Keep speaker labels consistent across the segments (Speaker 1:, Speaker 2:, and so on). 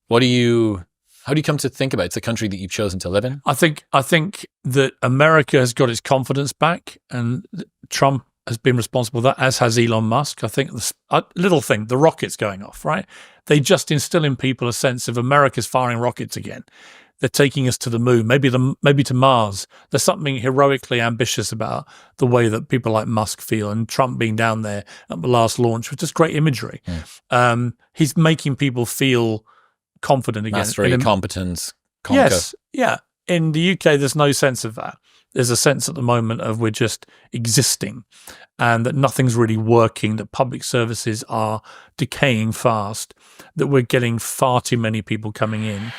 Speaker 1: How do you come to think about it? It's the country that you've chosen to live in?
Speaker 2: I think that America has got its confidence back, and Trump has been responsible for that, as has Elon Musk. I think a little thing, the rockets going off, right? They just instill in people a sense of America's firing rockets again. They're taking us to the moon, maybe to Mars. There's something heroically ambitious about the way that people like Musk feel, and Trump being down there at the last launch was just great imagery. He's making people feel confident again.
Speaker 1: Mastery, competence, conquer.
Speaker 2: Yes, yeah. In the UK, there's no sense of that. There's a sense at the moment of we're just existing and that nothing's really working, that public services are decaying fast, that we're getting far too many people coming in.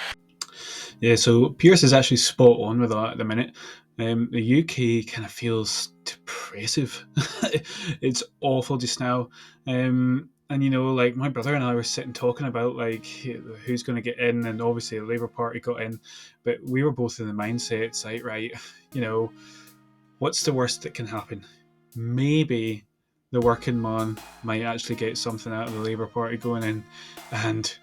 Speaker 3: Yeah, so Piers is actually spot on with that at the minute. The UK kind of feels depressive. It's awful just now. And like my brother and I were sitting talking about like who's going to get in, and obviously the Labour Party got in, but we were both in the mindset, it's like, right, what's the worst that can happen? Maybe the working man might actually get something out of the Labour Party going in, and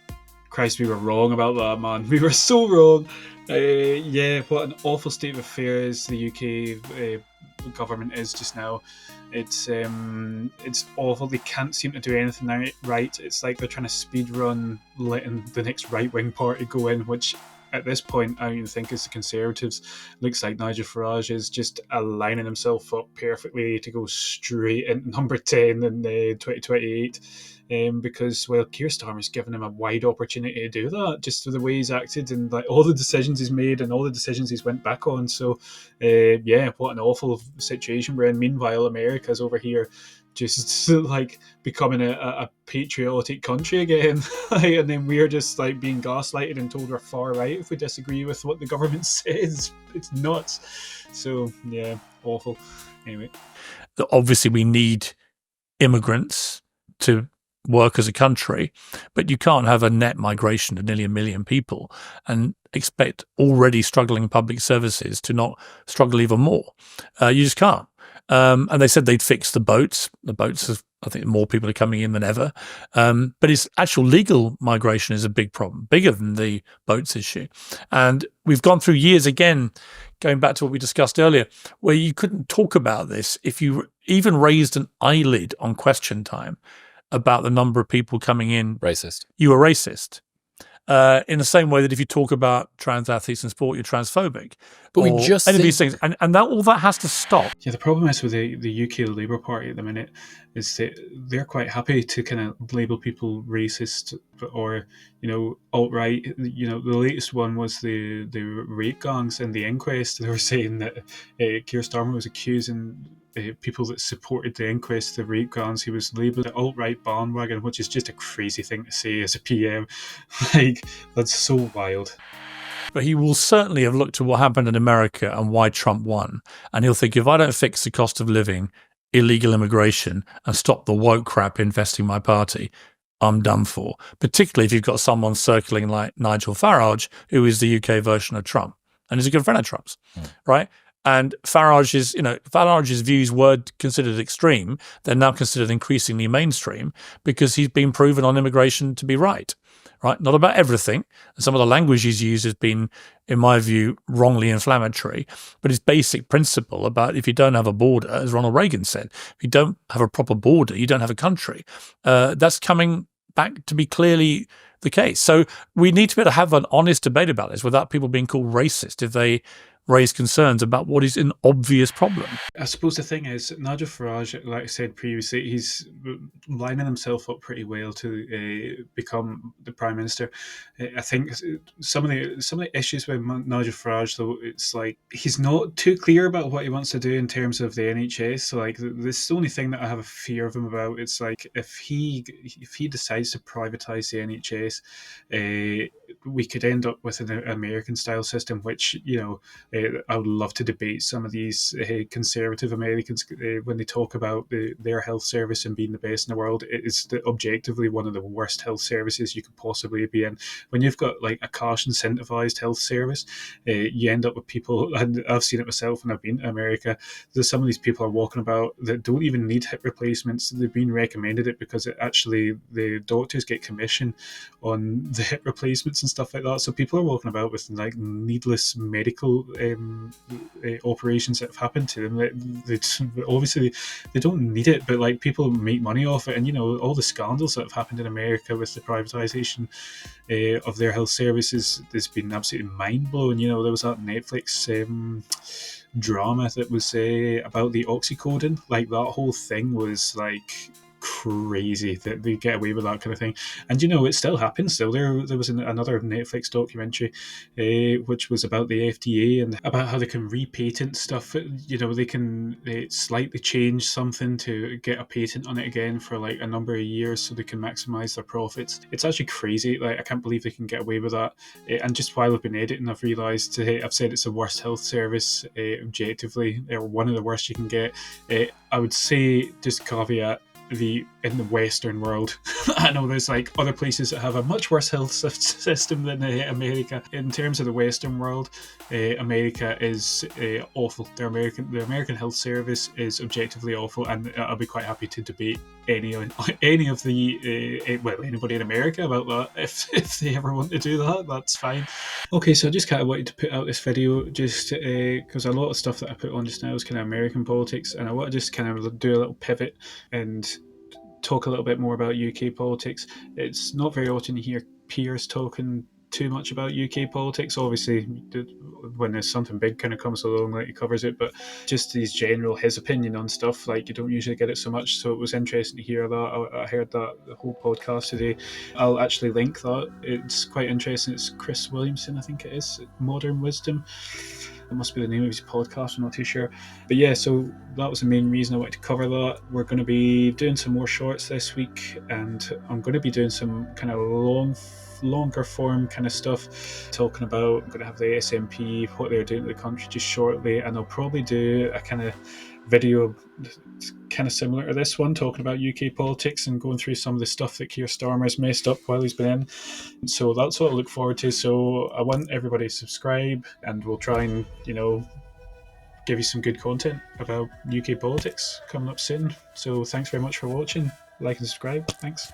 Speaker 3: Christ, we were wrong about that, man. We were so wrong. Yeah, what an awful state of affairs the UK government is just now. It's awful. They can't seem to do anything right. It's like they're trying to speed run letting the next right-wing party go in, which at this point I don't even think is the Conservatives. Looks like Nigel Farage is just aligning himself up perfectly to go straight into number 10 in 2028. Because Keir Starmer's given him a wide opportunity to do that, just through the way he's acted and like all the decisions he's made and all the decisions he's went back on. So yeah, what an awful situation we're in. Meanwhile, America's over here just like becoming a patriotic country again, and then we're just like being gaslighted and told we're far right if we disagree with what the government says. It's nuts. So yeah, awful. Anyway,
Speaker 2: obviously we need immigrants to work as a country, but you can't have a net migration of nearly 1 million people and expect already struggling public services to not struggle even more. You just can't. And they said they'd fix the boats. The boats, I think more people are coming in than ever. But it's actual legal migration is a big problem, bigger than the boats issue. And we've gone through years again, going back to what we discussed earlier, where you couldn't talk about this if you even raised an eyelid on Question Time about the number of people coming in.
Speaker 1: Racist.
Speaker 2: You were racist. In the same way that if you talk about trans athletes in sport, you're transphobic.
Speaker 1: But we just
Speaker 2: any of these things, and that all that has to stop.
Speaker 3: Yeah, the problem is with the UK Labour Party at the minute is that they're quite happy to kind of label people racist or alt-right. The latest one was the rape gangs and the inquest. They were saying that Keir Starmer was accusing people that supported the inquest, the rape gangs. He was labelled the alt-right bandwagon, which is just a crazy thing to say as a PM. Like, that's so wild.
Speaker 2: But he will certainly have looked at what happened in America and why Trump won. And he'll think, if I don't fix the cost of living, illegal immigration, and stop the woke crap infesting my party, I'm done for. Particularly if you've got someone circling like Nigel Farage, who is the UK version of Trump and is a good friend of Trump's, right? And Farage's views were considered extreme. They're now considered increasingly mainstream because he's been proven on immigration to be right? Not about everything. Some of the language he's used has been, in my view, wrongly inflammatory. But his basic principle about if you don't have a border, as Ronald Reagan said, if you don't have a proper border, you don't have a country. That's coming back to be clearly the case. So we need to be able to have an honest debate about this without people being called racist if they raise concerns about what is an obvious problem.
Speaker 3: I suppose the thing is, Nigel Farage, like I said previously, he's lining himself up pretty well to become the Prime Minister. I think some of the issues with Nigel Farage, though, it's like he's not too clear about what he wants to do in terms of the NHS. So, like, this is the only thing that I have a fear of him about. It's like if he decides to privatise the NHS, we could end up with an American-style system, which, I would love to debate some of these conservative Americans when they talk about their health service and being the best in the world. It is objectively one of the worst health services you could possibly be in. When you've got like a cash incentivized health service, you end up with people, and I've seen it myself when I've been to America, there's some of these people are walking about that don't even need hip replacements. They've been recommended it because the doctors get commission on the hip replacements and stuff like that. So people are walking about with like needless medical operations that have happened to them. Obviously they don't need it, but like people make money off it. And all the scandals that have happened in America with the privatization of their health services has been absolutely mind blowing. There was that Netflix drama that was about the oxycodone. Like that whole thing was like crazy that they get away with that kind of thing. And it still happens. So there was another Netflix documentary which was about the FDA and about how they can repatent stuff. They can slightly change something to get a patent on it again for like a number of years so they can maximize their profits. It's actually crazy. Like I can't believe they can get away with that. And just while I've been editing, I've realized I've said it's the worst health service objectively, or one of the worst you can get. I would say, just caveat, in the Western world. I know there's like other places that have a much worse health system than America. In terms of the Western world, America is awful. The American health service is objectively awful, and I'll be quite happy to debate any of the anybody in America about that if they ever want to do that. That's fine. Okay, so I just kind of wanted to put out this video just because a lot of stuff that I put on just now is kind of American politics, and I want to just kind of do a little pivot and talk a little bit more about UK politics. It's not very often you hear Piers talking too much about UK politics. Obviously, when there's something big kind of comes along, like he covers it, but just his opinion on stuff, like you don't usually get it so much. So it was interesting to hear that. I heard that the whole podcast today. I'll actually link that. It's quite interesting. It's Chris Williamson, I think it is, Modern Wisdom. It must be the name of his podcast, I'm not too sure. But yeah, so that was the main reason I wanted to cover that. We're going to be doing some more shorts this week, and I'm going to be doing some kind of longer form kind of stuff, talking about, I'm going to have the SNP, what they're doing to the country just shortly, and I'll probably do a kind of video kind of similar to this one, talking about UK politics and going through some of the stuff that Keir Starmer's messed up while he's been in. So that's what I look forward to. So I want everybody to subscribe, and we'll try and give you some good content about UK politics coming up soon. So thanks very much for watching. Like and subscribe. Thanks.